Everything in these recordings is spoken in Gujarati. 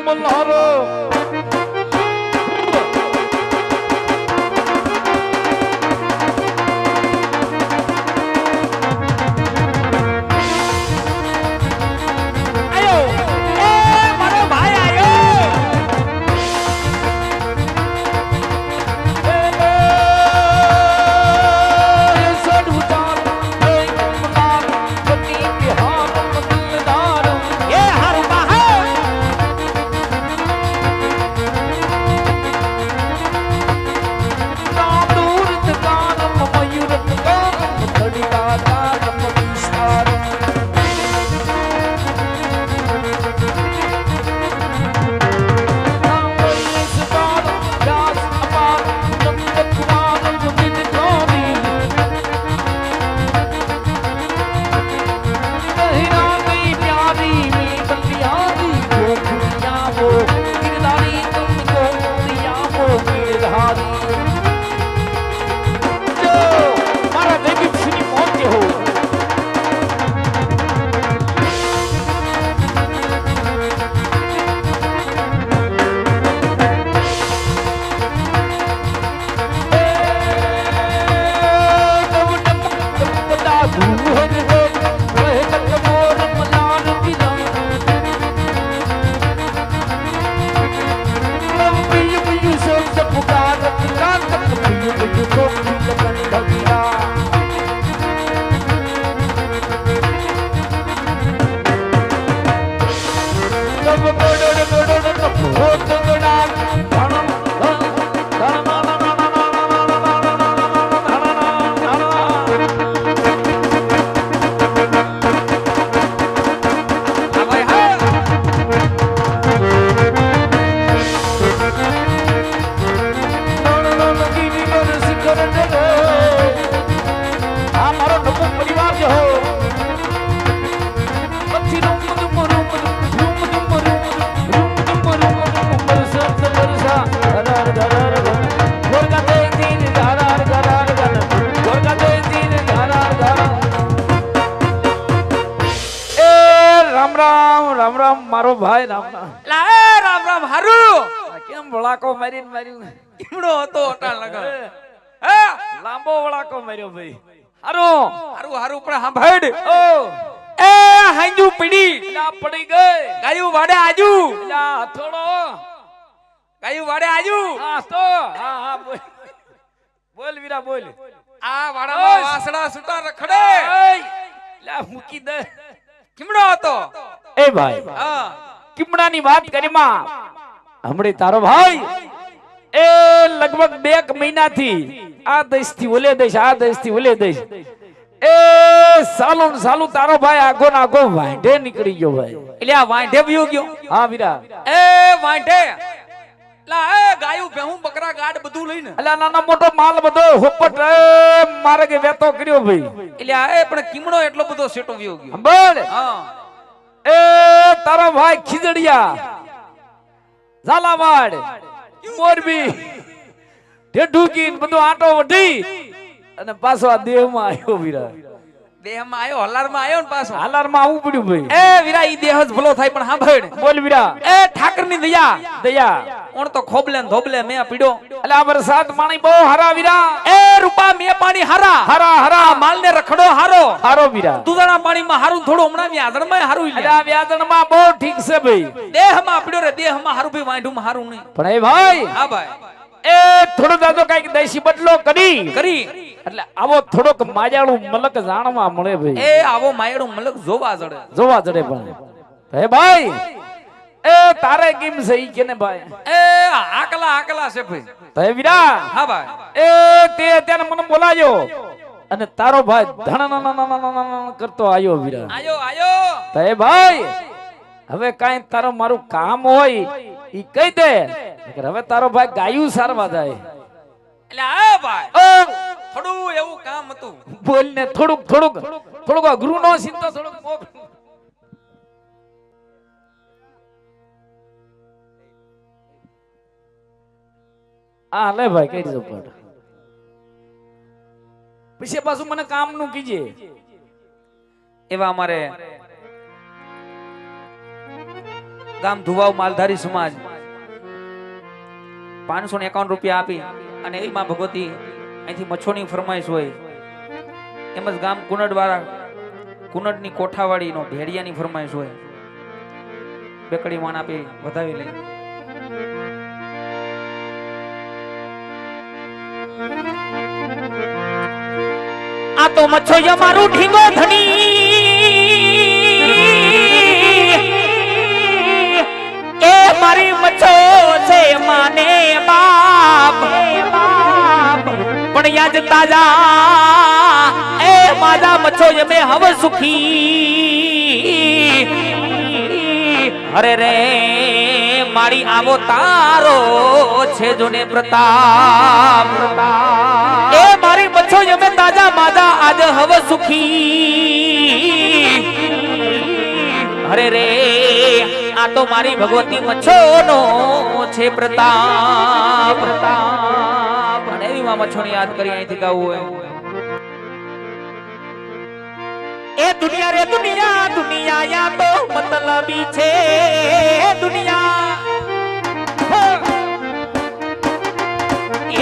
મલ્હારો રામ રામ મારો ભાઈ રામ રામ લા રામ રામ હારુ કેમ વળાકો મારીને માર્યું ઈમડો હતો અટાળ લગા હે લાંબો વળાકો માર્યો ભાઈ હારો હારુ હારુ પણ સાંભળ ઓ એ હાંજુ પડી લા પડી ગઈ ગાયું વાડે આજુ લા હથોડો ગાયું વાડે આજુ હા તો હા હા બોલ બોલ વીરા બોલ આ વાડામાં વાસડા સુટા રખડે લા મૂકી દે કીમડો હતો એ ભાઈ હા કીમડાની વાત કરી માં હમણે તારો ભાઈ એ લગભગ 2 મહિનાથી આ દેશથી ઓલે દેશ આ દેશથી ઓલે દેશ એ સાલું તારો ભાઈ આગો ના આગો વાંઢે નીકળી ગયો ભાઈ એટલે આ વાંઢે વયો ગયો હા વીરા એ વાંઢે લા એ ગાયું ભેહું બકરા ગાડ બધું લઈને અલ્યા નાના મોટો માલ બધો હોપટ મારે કે વેતો કર્યો ભાઈ એટલે આ એ પણ કીમડો એટલો બધો સેટો વયો ગયો બોલ હા એ તારો ભાઈ ખીજડિયા ઝાલાવાડ મોરબી ઢેઢુકી બધો આટો વઢી અને પાછો આ દેહમાં આવ્યો વીરા દેહમાં આયો હલારમાં આયો ને પાછો હાલારમાં આવું પડ્યું ભાઈ એ વીરા ઈ દેહ જ ભલો થાય પણ સાંભળ બોલ વીરા એ ઠાકરની દયા ઓણ તો ખોબલે ને ધોબલે મે પીડો એટલે આ વરસાદ પાણી બહુ હારા વીરા એ રૂપા મે પાણી હારા હારા હારા માલ ને રખડો હારો હારો વીરા દુધાણા પાણીમાં હારું થોડું હમણાં વ્યાજણમાં હારું એટલે આ વ્યાજણમાં બહુ ઠીક છે ભાઈ દેહમાં પીડો રે દેહમાં હારું ભાઈ વાંઢુમાં હારું નહીં પણ એ ભાઈ હા ભાઈ એ થોડો દાદો કઈક દેશી બદલો કરી એટલે આવો થોડોક માયાળું મલક જાણવા મળે ભાઈ એ આવો માયાળું મલક જોવા જડે પણ હે ભાઈ એ તારે કેમ છે ઈ કેને ભાઈ એ આકલા છે ભાઈ હે વીરા હા ભાઈ એ તે અત્યારે મને બોલાયો અને તારો ભાઈ ધણ કરતો આયો વીરા આયો હે ભાઈ હવે કાઈ તારો મારું કામ હોય ઈ કહી દે હવે તારો ભાઈ ગાયું સારવા જાય એટલે આ ભાઈ થોડું એવું કામ હતું બોલ ને થોડુંક અઘરું નો સીધો થોડુંક આ લે ભાઈ કઈ દીધો પણ પછી પાછું મને કામ નું કીજે એવા અમારે ગામ ધુવાવ માલધારી સમાજ 551 રૂપિયા આપી અને એ માં ભગવતી અહીંથી મચ્છોની ફરમાઈશ હોય એમ જ ગામ કુનડવાળા કુનડની કોઠાવાડીનો ભેડિયાની ફરમાઈશ હોય બેકડી માન આપી વધાવી લઈ આ તો મચ્છો મારું ઢીંગો ધણી એ મારી મચ્છો છે માને બાપ પણ યાદ તાજા એ મારા મચ્છો મે હવે સુખી અરે રે મારી આવો તારો છે જોને પ્રતાપ એ મારી મચ્છો મે તાજા માજા આજ હવે સુખી અરે રે આ તો મારી ભગવતી મચ્છો નો છે પ્રતાપ અને એવી માં મચ્છો ની યાદ કરી અહીંથી ગાવું હોય એ દુનિયા રે દુનિયા દુનિયા યા તો મતલબી છે દુનિયા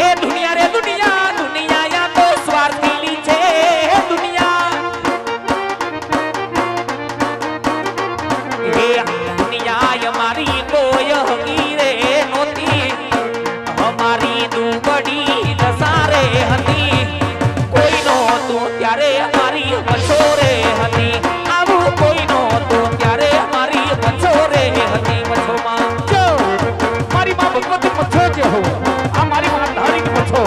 એ દુનિયા રે દુનિયા દુનિયા યા તો સ્વાર્થીલી છે દુનિયા એ દુનિયા અમારી કોઈ હકી રે નોતી અમારી દુબડી દસારે હતી કોઈ નો તું ત્યારે અમારી મછોરે હતી આવું કોઈ નો તું ત્યારે અમારી મછોરે હતી મછોમાં જો મારી માં ભગવતી મછો જે હો આ મારી માં ધારી મછો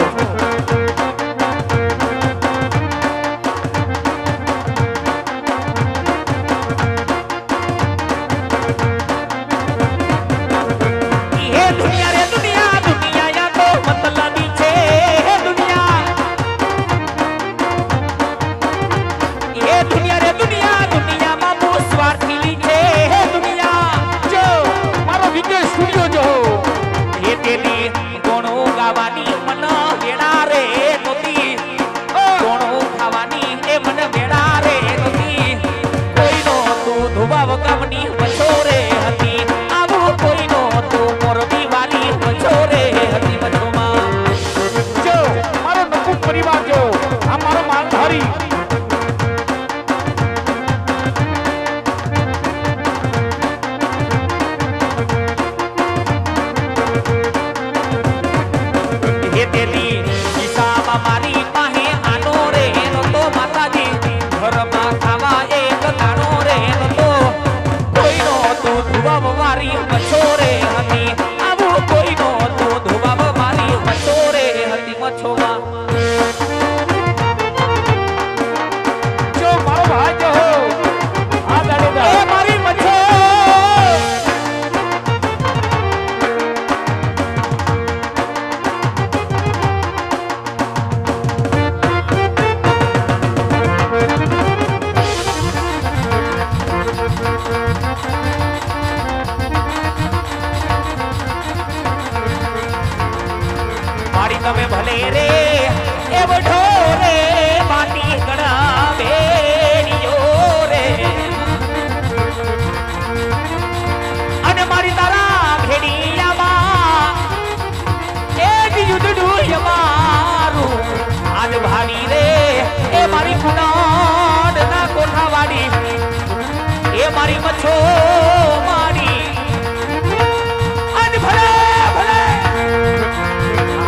તમે ભલે રે એ બઢો રે માટી ગણા બેડીઓ રે અને મારી તારા ભેડિયામાં એ યુદ્ધડું મારું આજ ભાડી રે એ મારી કુનાડ ના કોઠાવાડી એ મારી મચ્છો મારી આજ ભલે ભલે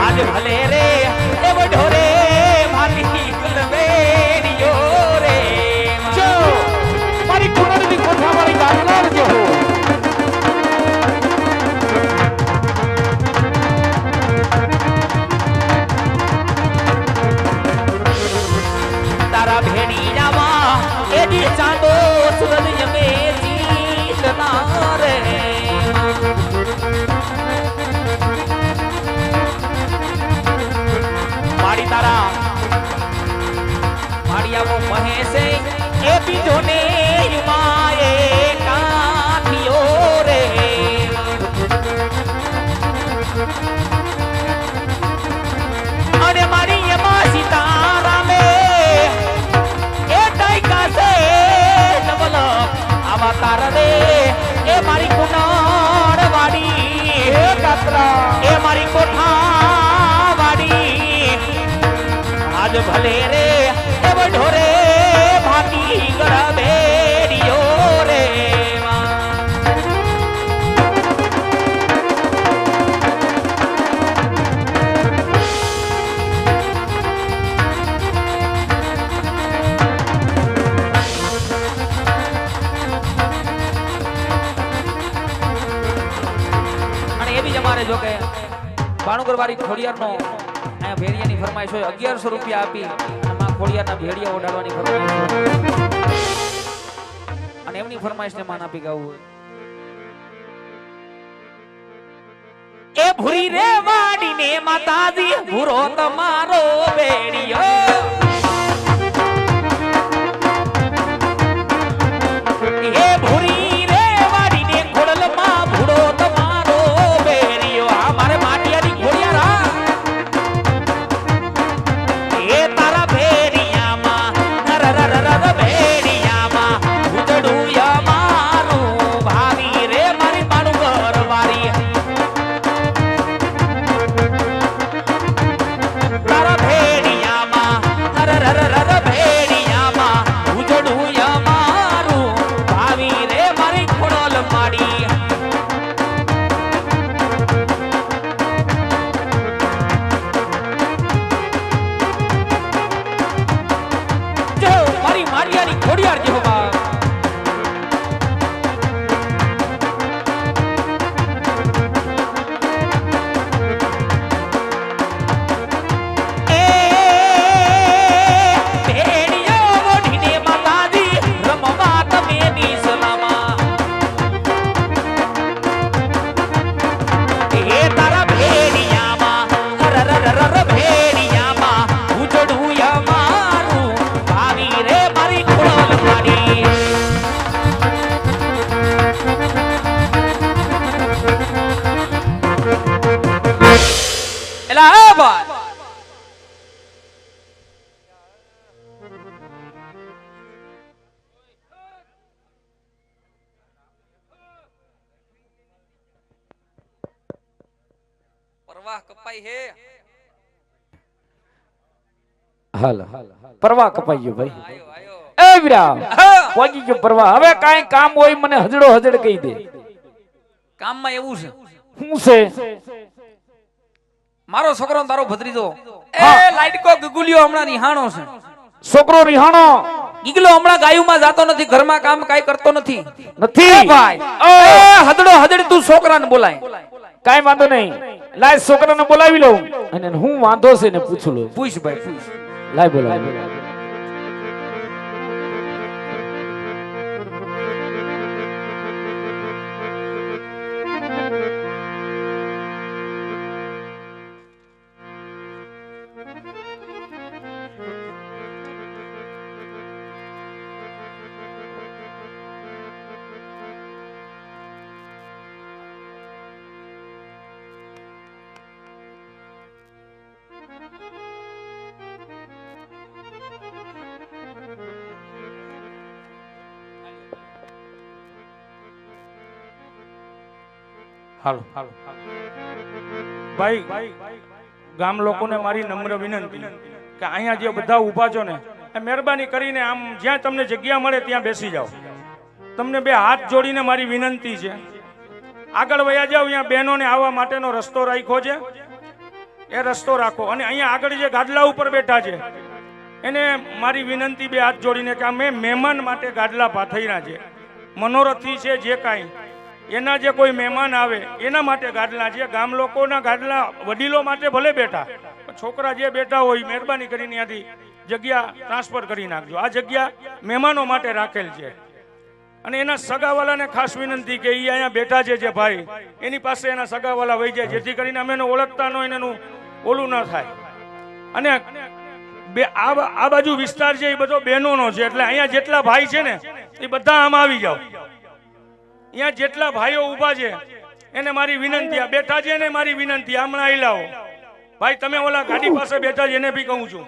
આજ ભલે રે એ બઢો રે માટી ગણવેડીઓ રે જો મારી કુનાડની કોઠાવાડી ગાજલાર જો તારા ભેડિયામાં એડી ચાંદો સુરજ યમે જીતના રે મારી તારા માડિયાવો મહેશે એ બીજો ને યુમાએ કાઠિયો રે અને મારી એમાં સીતારામે એ ડાયકા છે નવલ આવા તાર રે એ મારી કુના ભલે રે એવ ઢોરે ભાતી ગળા ભેડિયો રે જો કે બાણુગર વાળી ખોડિયારનો અહીંયા ભેડિયાની ફરમાઈશ હોય 1100 રૂપિયા આપી અને માં ખોડિયારના ભેડિયા ઓડાડવાની ફરમાઈશ હોય અને એમની ફરમાઈશને માન આપી ગાવું હોય એ ભૂરી રે વાડીને માતાજી ભૂરો તમારો ભેડિયો એ ભૂરી રે વાડીને ખોડલમાં ભૂરો પરવાહ કપાઈ હે હાલ પરવા કપાઈ ગયો ભાઈ આયો આયો એ વીરા પોગી ગયો પરવા હવે કાઈ કામ હોય મને હજડો હજડ કહી દે કામમાં એવું છે શું છે મારો છોકરો તારો ભત્રીજો એ લાઈટકો ગુગુલિયો હમણાં નિહાણો છે છોકરો રિહાણો ગીગલો હમણાં ગાયુમાં જાતો નથી ઘરમાં કામ કાઈ કરતો નથી નથી ભાઈ એ હદડો હદડ તું છોકરાને બોલાય કાઈ વાંધો નહીં લાય છોકરાને બોલાવી લઉં અને હું વાંધો છે ને પૂછું લઉં પૂછ ભાઈ પૂછ લાય બોલાવ હાલો ભાઈ ગામ લોકોને મારી નમ્ર વિનંતી કે અહીંયા જે બધા ઊભા છો ને એ મહેરબાની કરીને આમ જ્યાં તમને જગ્યા મળે ત્યાં બેસી જાઓ તમને બે હાથ જોડીને મારી વિનંતી છે આગળ વયા જાઓ અહીંયા બહેનોને આવવા માટેનો રસ્તો રાખ્યો છે એ રસ્તો રાખો અને અહીંયા આગળ જે ગાડલા ઉપર બેઠા છે એને મારી વિનંતી બે હાથ જોડીને કે અમે મહેમાન માટે ગાડલા પાથર્યા છે મનોરથી છે જે કાંઈ એના જે કોઈ મહેમાન આવે એના માટે ગાડલા છે ગામ લોકોના ગાડલા વડીલો માટે ભલે બેઠા છોકરા જે બેઠા હોય મહેરબાની કરીને ત્યાંથી જગ્યા ટ્રાન્સફર કરી નાખજો આ જગ્યા મહેમાનો માટે રાખેલ છે અને એના સગાવાલાને ખાસ વિનંતી કે એ અહીંયા બેઠા છે જે ભાઈ એની પાસે એના સગાવાલા વહી જાય જેથી કરીને અમે ઓળખતા ન હોય એનું ઓલું ન થાય અને આ બાજુ વિસ્તાર છે એ બધો બહેનોનો છે એટલે અહીંયા જેટલા ભાઈ છે ને એ બધા આમ આવી જાઓ અહીંયા જેટલા ભાઈઓ ઊભા છે એને મારી વિનંતી આ બેઠા છે ને મારી વિનંતી હમણાં આવી લાવો ભાઈ તમે ઓલા ગાડી પાસે બેઠા છે એને બી કહું છું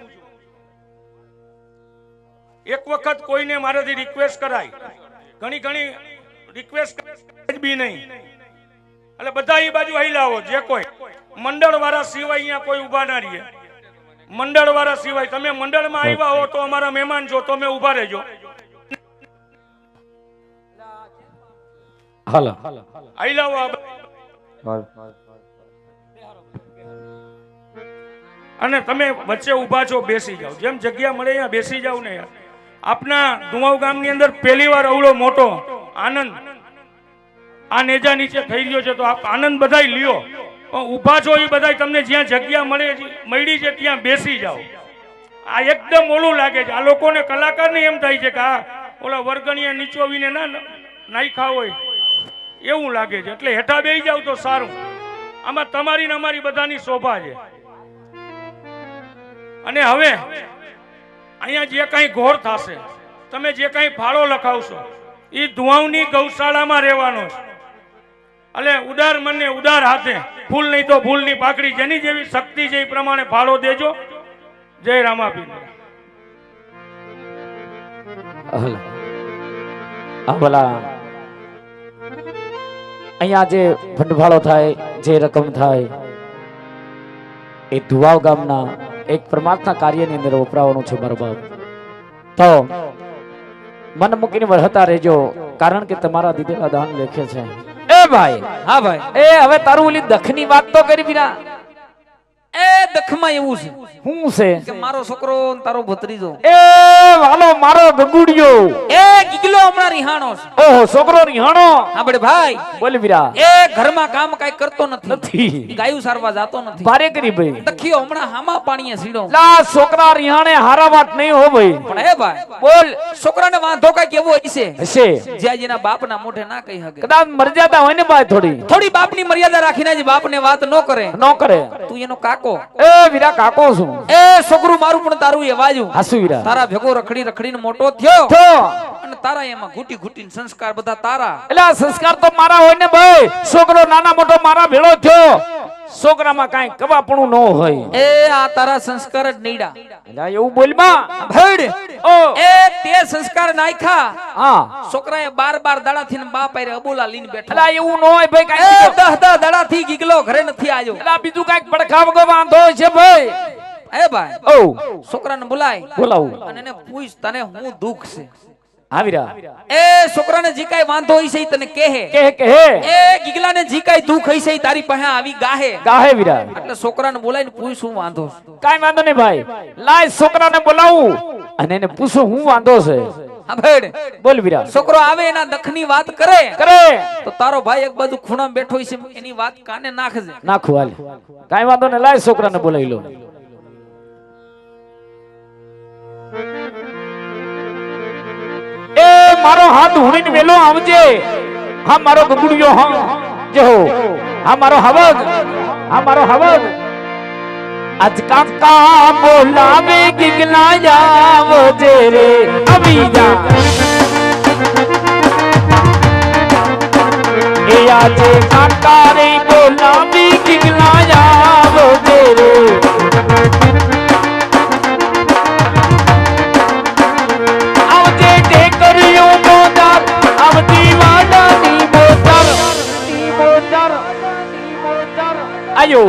એક વખત કોઈને મારાથી રિક્વેસ્ટ કરાય ઘણી રિક્વેસ્ટ બી નહીં એટલે બધા એ બાજુ આવી લાવો જે કોઈ મંડળ વાળા સિવાય અહીંયા કોઈ ઊભા ના રહીએ મંડળ વાળા સિવાય તમે મંડળમાં આવ્યા હો તો અમારા મહેમાન છો, તમે ઊભા રહેજો. હાલો આઈ લાવો આ અને તમે વચ્ચે ઊભા છો, બેસી જાઓ. જેમ જગ્યા મળે અહીંયા બેસી જાવ ને યાર. આપના ધુમાવ ગામની અંદર પહેલી વાર અવળો મોટો આનંદ આ નેજા નીચે થઈ રહ્યો છે, તો આપ આનંદ બધાય લ્યો. ઊભા છો એ બધાય તમને જ્યાં જગ્યા મળી છે ત્યાં બેસી જાઓ. આ એકદમ ઓલું લાગે છે. આ લોકોને કલાકારને એમ થાય છે કે આ ઓલા વર્ગણીયા નીચોવીને ના નાખ્યા હોય એવું લાગે છે, એટલે હેઠા બેસી જાવ તો સારું. આમાં તમારી ને અમારી બધાની શોભા છે. અને હવે અહીંયા જે કાંઈ ઘોર થશે, તમે જે કાંઈ ફાળો લખાવશો એ ધુવાવની ગૌશાળામાં રહેવાનો છે. એટલે ઉદાર મને ઉદાર હાથે, ફૂલ નહીં તો ફૂલની પાકડી, જેની જેવી શક્તિ છે એ પ્રમાણે ફાળો દેજો. જય રામાપીર. ભલા અહીંયા જે ભંડફાળો થાય, જે રકમ થાય એ ધુવાવ ગામના એક પરમાત્મા કાર્યની અંદર વપરાવાનું છે મારો બાપ. તો મન મૂકીને વળતા રહેજો, કારણ કે તમારા દીધેલા દાન લેખે છે. એ ભાઈ, હા ભાઈ, એ હવે તારું ઓલી દખની વાત તો કરી બીરા. એ દખમાં એવું છે શું છે કે મારો છોકરો ને તારો ભત્રીજો, એ વાલો મારો ગગુડિયો, એ ગીગલો હમણાં રિહાણો છે. ઓહો છોકરો રિહાણો. આપણે ભાઈ બોલ બીરા. એ ઘરમાં કામ કાઈ કરતો નથી, નથી ગાયું સારવા જાતો નથી. ભારે કરી ભાઈ. દખિયો હમણાં હામા પાણીએ સીડો. લા છોકરા રિહાણે હારા વાત નહીં હો ભાઈ. પણ એ ભાઈ બોલ. છોકરાને વાંધો કાઈ કેવો હશે હશે જ્યાં જેના બાપના મોઢે ના કહી શકે. કદાચ મર્યાદા હોય ને ભાઈ, થોડી બાપની મર્યાદા રાખીને જ બાપને વાત ન કરે. ન કરે. તું એનો કાકો, એ વીરા કાકો છું. એ છોકરું મારું પણ તારું એ વાજુ. હાસુ વીરા. તારા ભેગો રખડી રખડીને મોટો થયો, તો અને તારા એમાં ઘૂટી ઘૂટીને સંસ્કાર બધા તારા. એટલે આ સંસ્કાર તો મારા હોય ને ભાઈ. છોકરો નાના મોટો મારા ભેળો થયો, છોકરામાં કાંઈ કવાપણું ન હોય. એ આ તારા સંસ્કાર જ નઈડા. એટલે એવું બોલમાં ભડ ઓ એ તે સંસ્કાર નાખ્યા. હા છોકરાએ 12 દાડાથી ને બાપ આરે અબોલા લઈને બેઠો. એટલે એવું ન હોય ભાઈ. એ કાંઈ 10 દાડાથી ગીગલો ઘરે નથી આવ્યો. એટલે બીજું કાંઈક પડખા વગર વાંધો છે ભાઈ. એ ભાઈ ઓ છોકરાને બોલાય, બોલાવું અને એને પૂછ તને હું દુઃખ છે. હા વીરા. એ છોકરાને જે કાઈ વાંધો હોય છે ઈ તને કહે. કે હે એ ગીગલાને જે કાઈ દુઃખ હોય છે ઈ તારી પાસે આવી ગાહે. ગાહે વીરા. એટલે છોકરાને બોલાવીને પૂછ શું વાંધો છે. કાંઈ વાંધો નહીં ભાઈ. લાય છોકરાને બોલાવું અને એને પૂછું હું વાંધો છે. હા ભેડ બોલ વીરા. છોકરો આવે એના દખની વાત કરે કરે તો તારો ભાઈ એક બાજુ ખૂણામાં બેઠો હોય છે, એની વાત કાને નાખજે. નાખું હાલ. કાંઈ વાંધો નહીં. લાય છોકરાને બોલાવી લો. એ મારો હાથ હુણીને વેલો આવજે. હા મારો ગગુડિયો. હા જો હા મારો હવગ. હા મારો હવગ. આજ કાકા બોલાવે ગિગલા આવજે રે અવીજા. એ આજે કાકા રે બોલાવે ગિગલા આવજે રે. આવજે ઢેકરીઓ મોદાર, આવતી વાડાની બોતર. આયો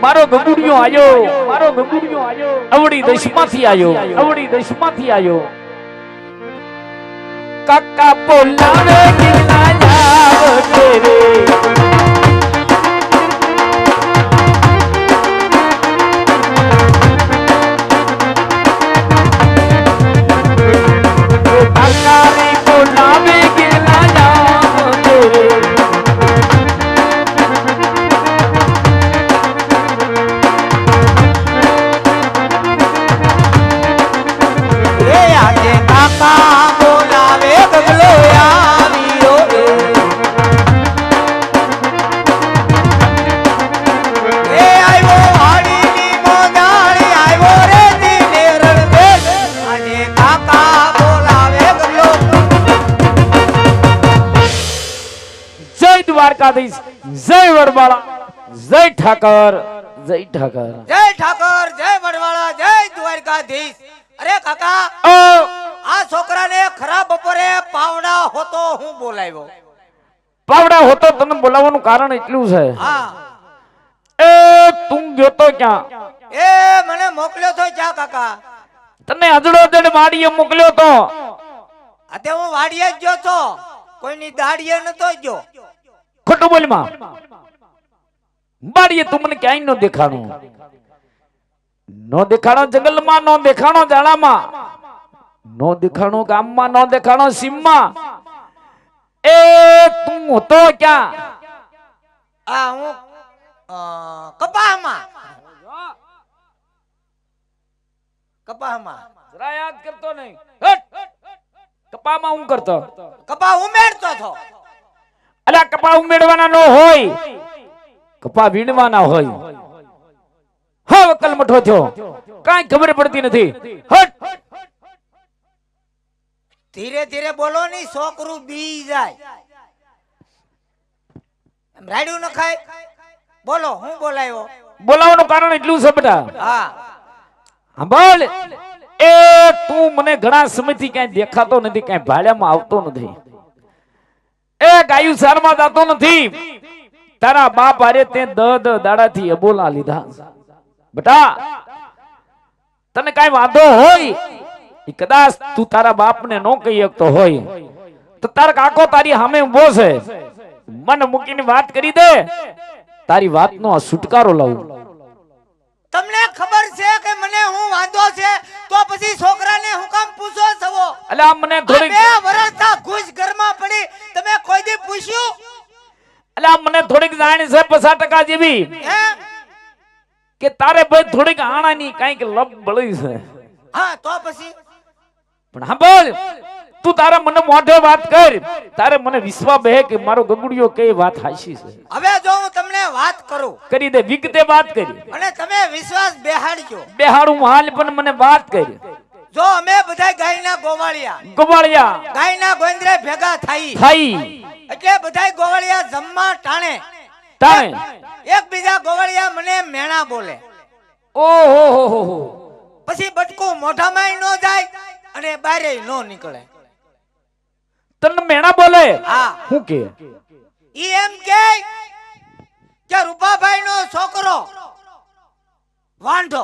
મારો ગગુડિયો આયો, મારો ગગુડિયો આયો. અવડી દશમાંથી આયો, અવડી દશમાંથી આયો. કાકા બોલાવે ગિગલા આવજે રે. કાકા બોલાવે ગિગલા આવજે રે. આજે કાકા બોલાવે ગગલો આવ્યો રે. એ આવ્યો વાડીની મોદાળી આવ્યો રે દીને રણદેશ. આજે કાકા બોલાવે ગગલો. જય દ્વારકાધીશ, જય વડવાળા, જય ઠાકર, જય ઠાકર. જય ઠાકર, જય વડવાળા, જય દ્વારકાધીશ. અરે કાકા, ઓ આ છોકરાને ખરા બપોરે પાવડા હોતો હું બોલાવ્યો. પાવડા હોતો તને બોલાવવાનું કારણ એટલું છે. હા એ તું ગયો તો ક્યાં? એ મને મોકલ્યો તો ચા કાકા. તને અજડો જડ વાડીએ મોકલ્યો તો. અતે હું વાડીએ જ ગયો તો, કોઈની દાડીએ નતો ગયો. ખોટું બોલ માં. વાડીએ તું મને ક્યાંય નો દેખાણો. નો દેખાણો જંગલમાં, નો દેખાણો જાળામાં, નો દેખાણો ગામમાં, નો દેખાણો સીમમાં. એ તું હતો ક્યાં? આ હું કપાહમાં. કપાહમાં જરા યાદ કરતો નહીં. હટ! કપામાં હું કરતો? કપાહ ઉમેરતો હતો. અલ્યા કપા ઉમેરવાના નો હોય, કપા વીણવાના હોય. હા વકલ મઠો થયો, કાંઈ ખબર પડતી નથી. હટ! ધીરે ધીરે બોલો ની, છોકરું બી જાય. એમ રાડ્યું ન ખાય. બોલો, હું બોલાયો? બોલાવવાનું કારણ એટલું છે બેટા. હા સાંભળ, એ તું મને ઘણા સમયથી ક્યાંય દેખાતો નથી, ક્યાંય ભાડ્યામાં આવતો નથી, એ ગાયું સારમાં જાતો નથી. તારા બાપ આરે તે દાડાથી અબોલા લીધા. બેટા તને કાંઈ વાંધો હોય, ઈ કદાચ તું તારા બાપને નો કહી શકતો હોય તો તારા કાકો તારી સામે ઊભો છે, મન મૂકીને વાત કરી દે, તારી વાતનો આ છુટકારો લાવું. તમને ખબર છે કે મને હું વાંધો છે, તો પછી છોકરાને હું કામ પૂછો છો? અલ્યા મને થોડીક, 2 વર્ષથી ઘૂસ ઘરમાં પડી, તમે કોઈ દી પૂછ્યું? અલ્યા મને થોડીક જાણ છે 50% જેવી, હે? કે તારે ભાઈ થોડીક આણાની કાંઈક લપ બળી છે. હા તો પછી પણ સાંભળ, તું તારા મને મોઢે વાત કર, તારે મને વિશ્વાસ બે કે મારો ગગુડિયો કઈ વાત હાચી છે. હવે જો હું તમને વાત કરું, કરી દે, વિગતે વાત કરી. અને તમે વિશ્વાસ બેહાડજો. બેહાડું હાલ, પણ મને વાત કરી. જો અમે બધા ગાયના ગોવાળિયા, ગોવાળિયા ગાયના ગોંદરે ભેગા થઈ, એટલે બધા ગોવાળિયા જમવા ટાણે તાણે એકબીજા ગોવાળિયા મને મેણા બોલે. ઓહો હો હો હો. પછી બટકું મોઢામાં નો જાય અને બારે નો નીકળે. તને મેણા બોલે? હા. હું કે ઈ એમ કે રૂપાભાઈ નો છોકરો વાંઢો.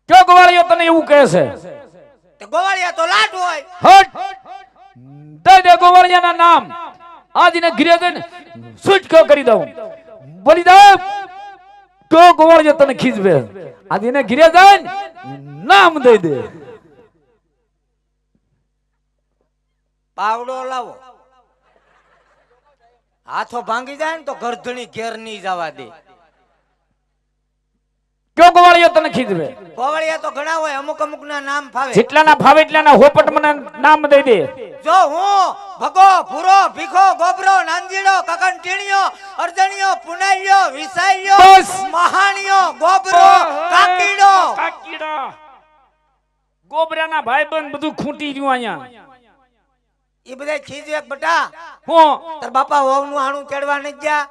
કયો ગોવાળિયો તને એવું કહે છે? તે ગોવાળિયા તો લાટ હોય. હટ! દે દે ગોવાળિયાના નામ, આજને ઘરે જઈને સુટકો કરી દઉં. બોલી દે કયો ગોવાળિયો તને ખીજવે, આજને ઘરે જઈને નામ દઈ દે. પાવડો લાવો, હાથો ભાંગી જાય ને તો ગરધણી ઘેર નહીં જવા દે. કયો ગોવાળિયો તને ખીજવે? ગોવાળિયા તો ઘણા હોય, અમુક અમુક ના નામ ફાવે. જેટલાના ફાવે એટલાના હોપટ મને નામ દઈ દે. જો હું ભગો, ભૂરો, ભીખો, ગોબરો, નાંદીડો, કકન ટીણીયો, અર્જણિયો, પુનાઈયો, વિસાઈયો, બસ. મહાણીયો, ગોબરો, કાકીડો. ગોબરાના ભાઈબંધ બધું ખૂટી ગયું અહીંયા. ઈ બધા ખીજવે બટા. હું તાર બાપા વહુ નું આણું તેડવા નથી ગયા,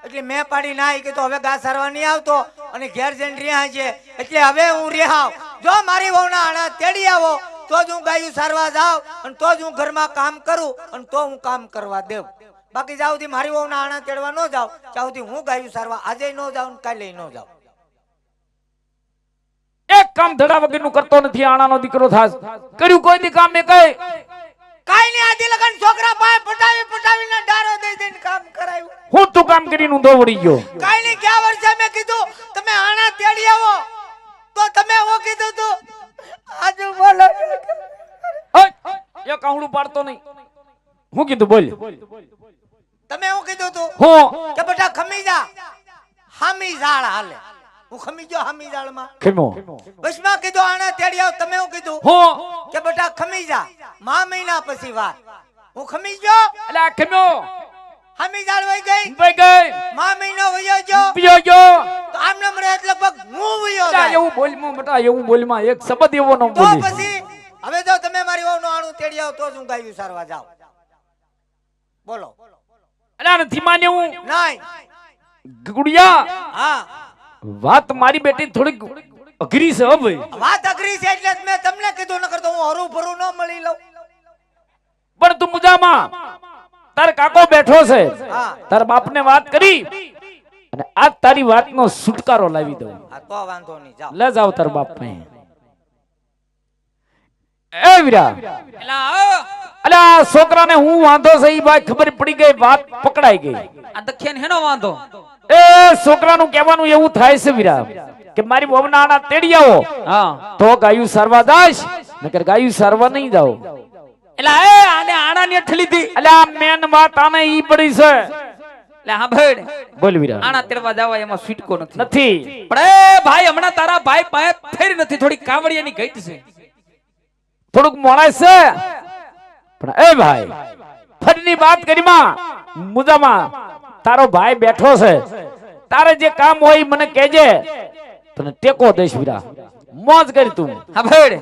એટલે મેં પાડી ના કે તો હવે ઘા સારવા નહીં આવતો અને ઘેર જઈને રહ્યા છે, એટલે હવે હું રેહાવ. જો મારી વહુ ના આણા તેડી આવો તો જ હું ગાયું સારવા જાઉં, અને તો જ હું ઘરમાં કામ કરું, અને તો હું કામ કરવા દેવ. બાકી જાવ થી મારી વહુ ના આણા તેડવા ન જાવ, જાવ થી હું ગાયું સારવા આજે ન જાઉં ને કાલે ન જાઉં. એક કામ ધડા વગરનું કરતો નથી, આણાનો દીકરો થાસ. કર્યું કોઈ દી કામ એ કઈ કાઈ નહીં, આજે લગન છોકરા પાસે પટાવીને ડારો દઈ દઈને કામ કરાયું. હું તું કામ કરીને ઊંધો વળી ગયો. કાઈ નહીં, ગયા વર્ષે મેં કીધું તમે આણા તેડી આવો, તો તમે હું કીધું તું આજુ બોલો. એ કાવડું પાડતો નહીં. હું કીધું બોલ. તમે હું કીધું તું હું કે બેટા ખમી જા, હામી ઝાડ હાલે. હું ખમી ગયો હામી ઝાડમાં. ખેમો બસમાં કીધું આણા તેડી આવ. તમે હું કીધું હું કે બેટા ખમી જા, મહિના પછી વાત. હું ખમી ગયો, એટલે આ ખેમો હામી ઝાડ વઈ ગઈ, મહિનો વયો ગયો, પીયો ગયો. તો આમ નમ રહે લગભગ હું વયો જા, જાય. એવું બોલમાં બેટા, એવું બોલમાં એક શબ્દ એવો ન તો બોલી. પછી હવે જો તમે મારી વહુનું આણું તેડી આવ તો જ હું ગાયું સારવા જાઉં. બોલો. એટલે આ નથી માને હું નહીં. ગુડિયા, હા, વાત મારી બેટી થોડીક અઘરી છે. હવે વાત અઘરી છે એટલે જ મેં તમને કીધું, નકર તો હું હરું ભરું ન મળી લઉં. પણ તું મુજામાં તાર કાકો બેઠો છે, હા. તાર બાપને વાત કરી અને આ તારી વાતનો છુટકારો લાવી દઉં. આ તો વાંધો નહીં, જાઓ. લે જાવ તાર બાપ પાસે. એ વીરા, એલા આવો. અલ્યા આ છોકરાને હું વાંધો છે ઈ ભાઈ ખબર પડી ગઈ, વાત પકડાઈ ગઈ. આ દખ્યાને હેનો વાંધો? એ છોકરાનું કહેવાનું એવું થાય છે વીરા કે મારી વહુના આણા તેડી આવો હા. તો ગાયું સારવા દાશ, નકર ગાયું સારવા નહીં જાવ. એલા એ આને આણાની અઠ લીધી. અલ્યા આ મેન વાત આને ઈ પડી છે. એટલે હા ભેડ બોલ વીરા. આણા તેડવા જવા એમાં સ્વીટકો નથી. નથી. પણ એ ભાઈ હમણાં તારા ભાઈ પાસે ફેર નથી, થોડી કાવડિયાની ગઈત છે. થોડુંક મોણાય છે પણ એ ભાઈ ફરીની વાત કરી માં મુદામાં તારો ભાઈ બેઠો છે, તારે જે કામ હોય મને કહેજે, તને ટેકો દઈશ વીરા. મોજ કરી તું. હા ભેડ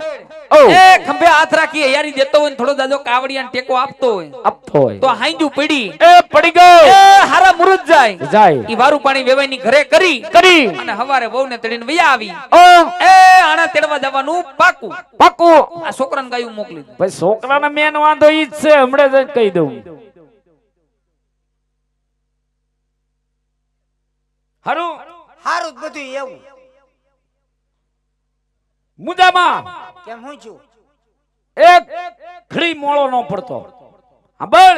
ઓ એ ખંભે હાથ રાખી યારી દેતો હોય ને થોડો દાદો કાવડિયાને ટેકો આપતો હોય આપતો હોય તો હાંજુ પડી એ પડી ગયો એ હારા મુરત જાય જાય ઈ વારું પાણી વેવાઈની ઘરે કરી કરી અને હવારે વહુને તેડીને વયા આવી. ઓ એ આણા તેડવા જવાનું પાકું. પાકું. આ છોકરાને ગાયું મોકલી દે. ભાઈ છોકરાને મેન વાંધો ઈ જ છે, હમણાં જ કહી દઉં. હારું હારું જ બધું એવું. મુદામાં કેમ હું છું? એક ઘડી મોળો ન પડતો. સાંભળ,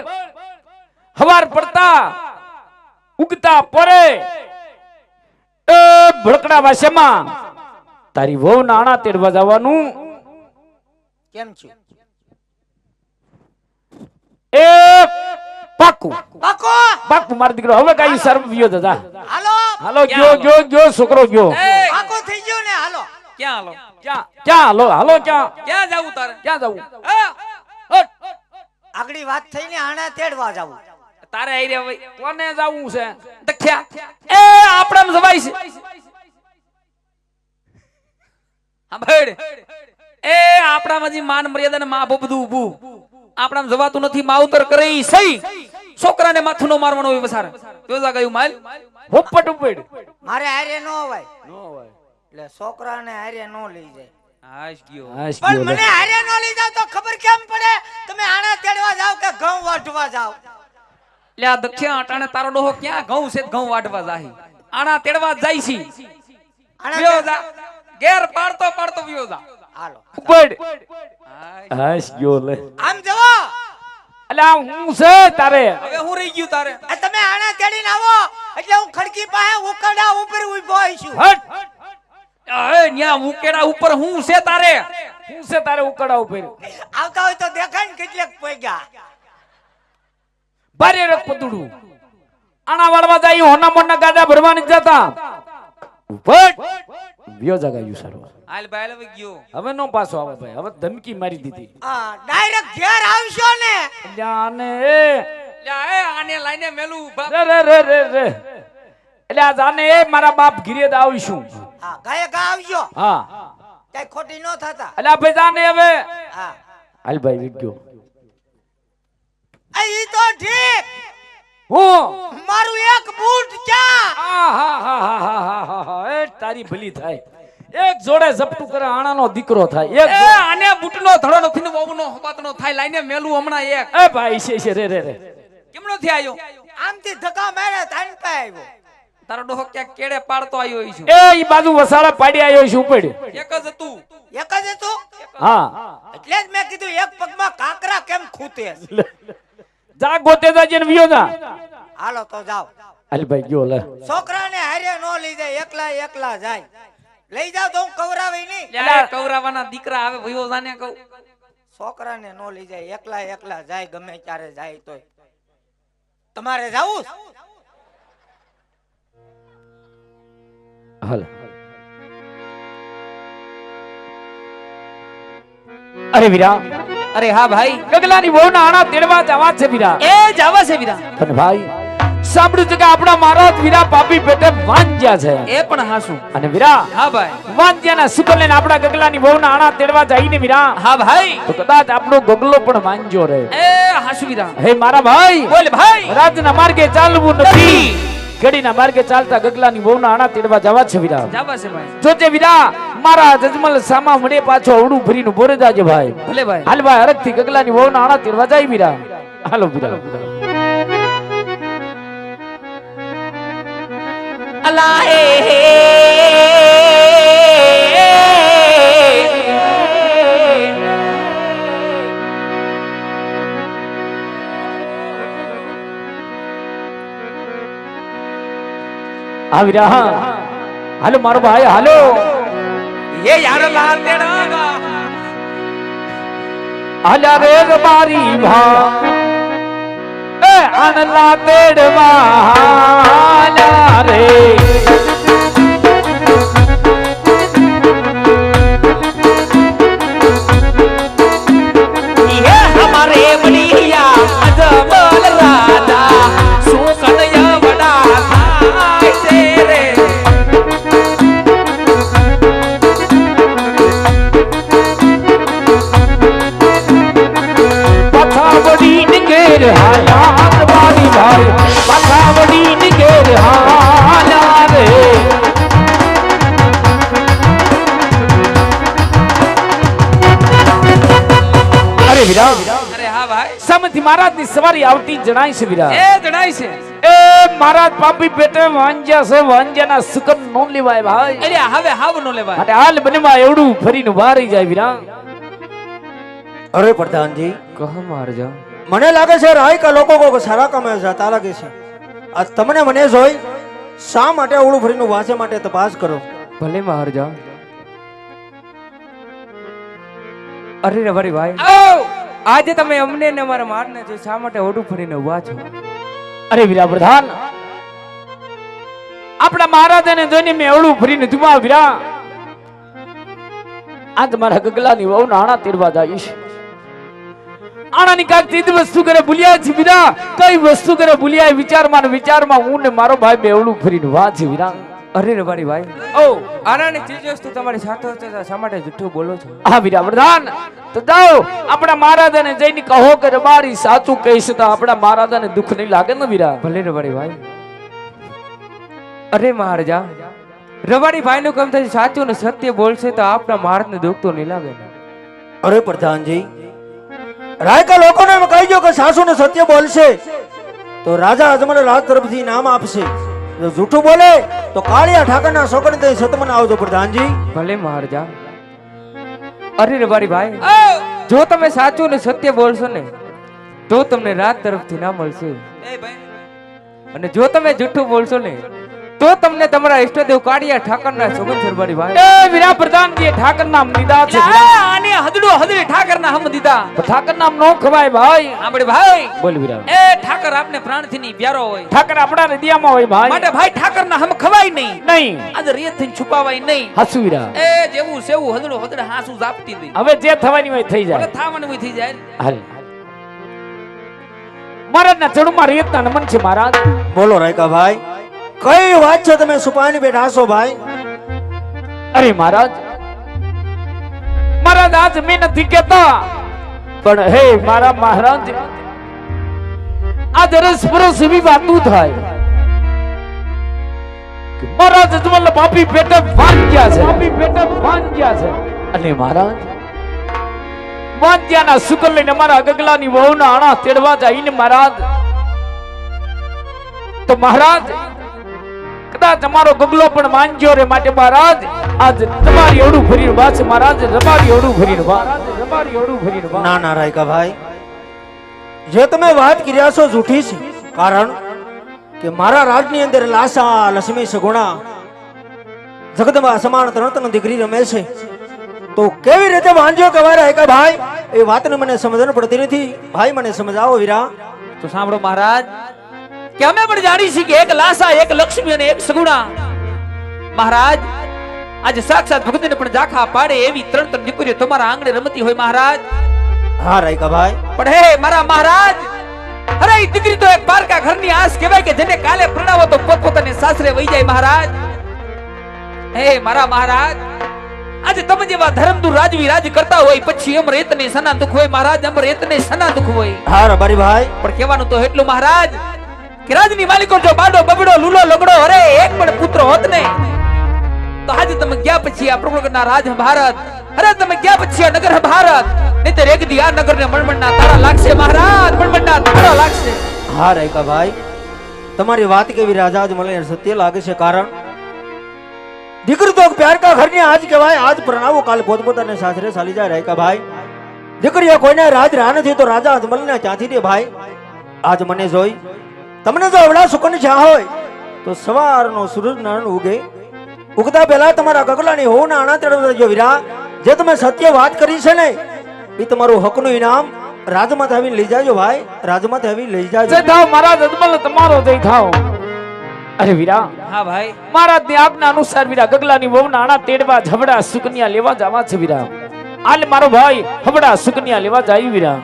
હવાર પડતા ઉગતા પરે એ ભડકડા વાસેમાં તારી વહુ નાણા તેડવા જવાનું. કેમ છું? એ પાકું પાકો. પાકું મારો દીકરો. હવે કઈ સર્વ વિયો દાદા. હાલો. હાલો ગયો ગયો ગયો છોકરો ગયો. એ પાકો થઈ ગયો ને. હાલો. ક્યાં હાલો? ક્યાં ક્યાં હાલો હાલો ક્યાં ક્યાં જાવું તારે? ક્યાં જવું? આગળી વાત થઈ ને આણા તેડવા જાવું. તારે આઈ રે ભાઈ કોને જવું છે? દખ્યા એ આપણામ જવાય છે. હા ભેડ એ આપણામાં જે માન મર્યાદા ને માપો બધું ઊભું આપણામાં જવાતું નથી. માવતર કરે ઈ સહી, છોકરાને માથું નો મારવાનો હોય વસારે. જોજા ગયું માલ હોપટ ઉપડ મારે હારે નો હોય નો હોય. એટલે છોકરાને હારે નો લઈ જાય. હાશ ગયો. હાશ પણ ગયો મને હારે નો લઈ જાવ તો ખબર કેમ પડે તમે આણા તેડવા જાવ કે ઘઉં વાઢવા જાવ? લે આ દખ્યા અટાણે તારો ડોહો ક્યાં ઘઉં છે ઘઉં વાટવા જાહી? આણા તેડવા જાય છે. આણા વ્યો જા ઘેર પાડતો પાડતો વ્યો જા. હાલો. ઉપડ હાશ. હાશ ગયો લે. આમ જવો. અલા હું છે તારે? હવે હું રહી ગયું તારે? આ તમે આણા તેડીને આવો એટલે હું ખડકી પાસે ઉકરડા ઉપર ઊભો છું. હટ. એ ન્યા ઉકેડા ઉપર હું છે તારે? હું છે તારે ઉકળા ઉપર? આવતા હોય તો દેખાય ને કેટલેક પૈગા. ભારે રથ પતુડું આણા વાળવા જાય હોના મોના ગાડા ભરવાની જતા ઉપડ વ્યો જગાયું સારું. હાલ ભાઈ હવે ગયો. હવે નો પાછો આવે ભાઈ, હવે ધમકી મારી દીધી. હા ડાયરેક્ટ ઘેર આવશો ને. જાને લે એ આને લાઈને મેલું ઉભા. રે રે રે રે રે એટલે આ જાને એ મારા બાપ ઘીરે જ આવીશું. હા ગાય ગા આવજો. હા કઈ ખોટી નો થતા. એટલે આ ભાઈ જાને હવે હા હાલ ભાઈ વિગ્યો ઈ તો ઠીક. હું મારું એક બૂટ ક્યાં? એ તારી ભલી થાય. એક જોડે ઝપટું કરે આણાનો દીકરો થાય. એક એ આને બૂટનો ધડો નથી ને વહુનો હબાતનો થાય લાઈને મેલું હમણાં એક. એ ભાઈ છે રે રે રે કેમનો થી આયો? આમથી ધક્કા મારે તાન પે આવ્યો. તારો ડોહો ક્યાંક કેડે પાડતો આયો ઈ છું. એ ઈ બાજુ વસાડા પાડી આવ્યો છે ઉપડ. એક જ હતું. એક જ હતું હા એટલે જ મેં કીધું એક પગમાં કાકરા કેમ ખૂતે. જા ગોતે જાજે ને વિયો જા. હાલો તો જાઓ. હાલ ભાઈ ગયો લે. છોકરાને હારે નો લઈ જાય, એકલા એકલા જાય. લઈ જાવ તો હું કવરાવી નહીં. લે કવરાવાના દીકરા આવે ભયો જાને કહું. છોકરાને નો લઈ જાય, એકલા એકલા જાય ગમે ત્યારે જાય તોય. તમારે જાવું? હાલ. અરે વીરા, અરે હા ભાઈ ગગલાની વહુના આણા તેડવા જવા છે વીરા. એ જાવા છે વીરા. પણ ભાઈ સાંભળ્યું છે કે આપણા મહારાજ વીરા પાપી પેટે વાંજ્યા છે. એ પણ હાસું. અને વીરા હા ભાઈ. વાંજ્યાના સુખ લઈને આપણા ગગલાની વહુના આણા તેડવા જઈને વીરા હા ભાઈ. તો કદાચ આપણો ગગલો પણ વાંજ્યો રહે. એ હાસુ વીરા. હે મારા ભાઈ, બોલ ભાઈ. રાજના માર્ગે ચાલવું નથી, ઘડીના માર્ગે ચાલતા ગગલાની વહુના આણા તેડવા જવા છે વીરા. જાવા છે ભાઈ. જોજે વીરા, મારા જજમલ સામા મને પાછો અવડું ભરીનું બોરે જાજે ભાઈ. ભલે ભાઈ. હાલ ભાઈ, હરખથી ગગલાની વહુના આણા તેડવા જાય વીરા. હાલો વીરા. અલા એ આવી રહ્યા હાલો મારો ભાઈ હાલો એ યાર લાલ તેડા હાલ્યા રે મારી ભા એ આનલા તેડવા હાલ્યા રે ये हमारे बलिया अजमल राजा सुकन्या बड़ा भाई तेरे પથાવડી નિકેર હાલ્યા મારી ભાઈ પથાવડી નિકેર હાલ્યા રે અરે વીરા अरे हाँ भाई સામેથી મહારાજની સવારી આવતી જણાય છે વીરા ए जनाई से એ મહારાજ પાપી પેટે વાંજ્યા છે વાંજ્યાના સુકન નો લેવાય ભાઈ अरे હવે હાવ નો લેવાય માટે હાલ બનેમાં એવડું ફરીને વારી જાય વીરા અરે પ્રધાનજી કહો મહારાજા મને લાગે છે રાયકા લોકો કોઈ સારા કામે જતા લાગે છે આ તમને મને જોઈ શા માટે અવળું ફરીનું વાંચે માટે તપાસ કરો ભલે મહારાજા અરે રવારી ભાઈ आओ આજે તમે અમને ને અમારા મારને જોઈ શા માટે ઓઢું ફરીને ઉભા છો અરે વીરા પ્રધાન આપણા મહારાજાને જોઈને મેં એવડું ફરીને ધુમા વીરા આ તમારા ગગલાની વહુ નાણા તેડવા જઈશ આણાની કાક ચીજ વસ્તુ કરે ભૂલ્યા છે વીરા કઈ વસ્તુ કરે ભૂલ્યા વિચારમાં ને વિચારમાં હું ને મારો ભાઈ બેવડું ફરીને વાંચે વીરા અરે રવારી ભાઈ ઓ આનાની ચીજ વસ્તુ તમારી સાથે હશે તો શા માટે જુઠ્ઠું બોલો છો હા વીરા પ્રધાન તો જાઓ આપણા મહારાજાને જઈને કહો કે રબારી સાચું કહીશ તો આપણા મહારાજાને દુઃખ નહીં લાગે ને વીરા ભલે રવારી ભાઈ અરે મહારાજા રવારી ભાઈ નું કામ થાય સાચું ને સત્ય બોલશે તો આપણા મહારાજને દુઃખ તો નહીં લાગે ને અરે પ્રધાનજી રાયકા લોકોને એમ કહીજો કે સાસુ ને સત્ય બોલશે તો રાજા અજમલ રાજ તરફથી ઇનામ આપશે જો જૂઠું બોલે તો કાળિયા ઠાકરના સોગન થઈ સતમન આવજો પ્રધાનજી ભલે મહારાજા અરે રવારી ભાઈ आओ જો તમે સાચું ને સત્ય બોલશો ને તો તમને રાત તરફથી ના મળશે ए भाई અને જો તમે જુઠ્ઠું બોલશો ને તો તમને તમારા ઈષ્ટદેવ કાળિયા ઠાકરના સોગન સરવારી ભાઈ એ વીરા પ્રધાનજી ઠાકર નામ દીધા છે આને હદડો હદડી ઠાકર ના હમ દીધા ઠાકર નામ નો ખવાય ભાઈ આપણે ભાઈ બોલ વીરા એ ઠાકર આપને પ્રાણથી ની પ્યારો હોય ઠાકર આપણા હૃદયમાં હોય ભાઈ માટે ભાઈ ઠાકર ના હમ ખવાય નહીં નહીં આજે રેત થઈને છુપાવાય નહીં હસુ વીરા એ જેવું સેવું હદડો હદડ હાસુ જાપતી દે હવે જે થવાની હોય થઈ ભલે જાય થાવાનું થઈ જાય હાલ મહારાજના ચડુમાં રેતના નમન છે મહારાજ બોલો રાયકા ભાઈ કઈ વાત છે તમે સુપાની બેઠા છો ભાઈ અરે મહારાજ મહારાજ આજ મેં નથી કેતા પણ હે મારા મહારાજ આજ રસ પરસ એવી વાતું થાય કે મહારાજ અજમલ પાપી પેટે વાંજ્યા છે પાપી પેટે વાંજ્યા છે અને મહારાજ વાંજ્યાના શુકલ લઈને મારા ગગલાની વહુના આણા તેડવા જઈને મહારાજ તો મહારાજ કદાચ અમારો ગગલો પણ માનજો રે માટે મહારાજ આજ તમારી ઓડું ફરીને વાસ મહારાજ રબારી ઓડું ફરીને વાસ રબારી ઓડું ફરીને વાસ ના ના રાયકા ભાઈ જે તમે વાત કર્યા છો જૂઠી છે કારણ કે મારા રાજની અંદર લાસા લક્ષ્મી સગુણા જગદંબા સમાન ત્રણ ત્રણ દીકરી રમે છે તો કેવી રીતે વાંચ્યો કહેવાય રાયકા ભાઈ એ વાતને મને સમજણ પડતી નથી ભાઈ મને સમજાવો વીરા તો સાંભળો મહારાજ કે અમે પણ જાણી છીએ કે એક લાસા એક લક્ષ્મી અને એક સગુણા મહારાજ આજે સાક્ષાત ભગતને પણ ઝાખા પાડે એવી ત્રણ ત્રણ દીકરીઓ તમારા આંગણે રમતી હોય મહારાજ હા રાયકા ભાઈ પણ હે મારા મહારાજ અરે એ દીકરી તો એક પારકા ઘરની આસ કહેવાય કે જેને કાલે પ્રણાવો તો પોતપોતાને સાસરે વહી જાય મહારાજ હે મારા મહારાજ આજે તમે જેવા ધર્મદૂર રાજવી રાજ કરતા હોય પછી અમર એતને સના દુખ હોય મહારાજ અમર એતને સના દુખ હોય હા રબારી ભાઈ પણ કહેવાનું તો એટલું મહારાજ કે રાજની માલિકો જો બાડો બબડો લૂલો લગડો અરે એક પણ પુત્ર હોત ને તો આજે તમે ગયા પછી આ પ્રભુના રાજ ભારત અરે તમે ગયા પછી આ નગર ભારત નહીતર એક દી આ નગરને મણમણના તાળા લાગશે મહારાજ મણમણના તાળા લાગશે હા રાયકા ભાઈ તમારી વાત કેવી રાજા આજ મને સત્ય લાગે છે કારણ દીકરી તો પ્યાર કા ઘર ની આજ કહેવાય આજ પ્રણાવો કાલ પોતપોતાને સાસરે ચાલી જાય રાયકા ભાઈ દીકરીઓ કોઈને રાજ રાહ નથી તો રાજા અજમલ ને ક્યાંથી દે ભાઈ આજ મને જોઈ તમને જો અવળા સુકન છા હોય તો સવારનો સૂરજ નારાયણ ઉગે ઉગતા પહેલા તમારા ગગલાની હોના આણા તેડવા જો વીરા જે તમે સત્ય વાત કરી છે ને એ તમારું હકનું ઇનામ રાજમાથે આવીને લઈ જાજો ભાઈ રાજમાથે આવીને લઈ જાજો જય થાવ મહારાજ અજમલ તમારો જય થાવ અરે વીરા હા ભાઈ મહારાજની આજ્ઞા અનુસાર વીરા ગગલાની વહુ નાણા તેડવા ઝબડા સુકન્યા લેવા જવા છે વીરા આલે મારો ભાઈ હબડા સુકન્યા લેવા જાય વીરા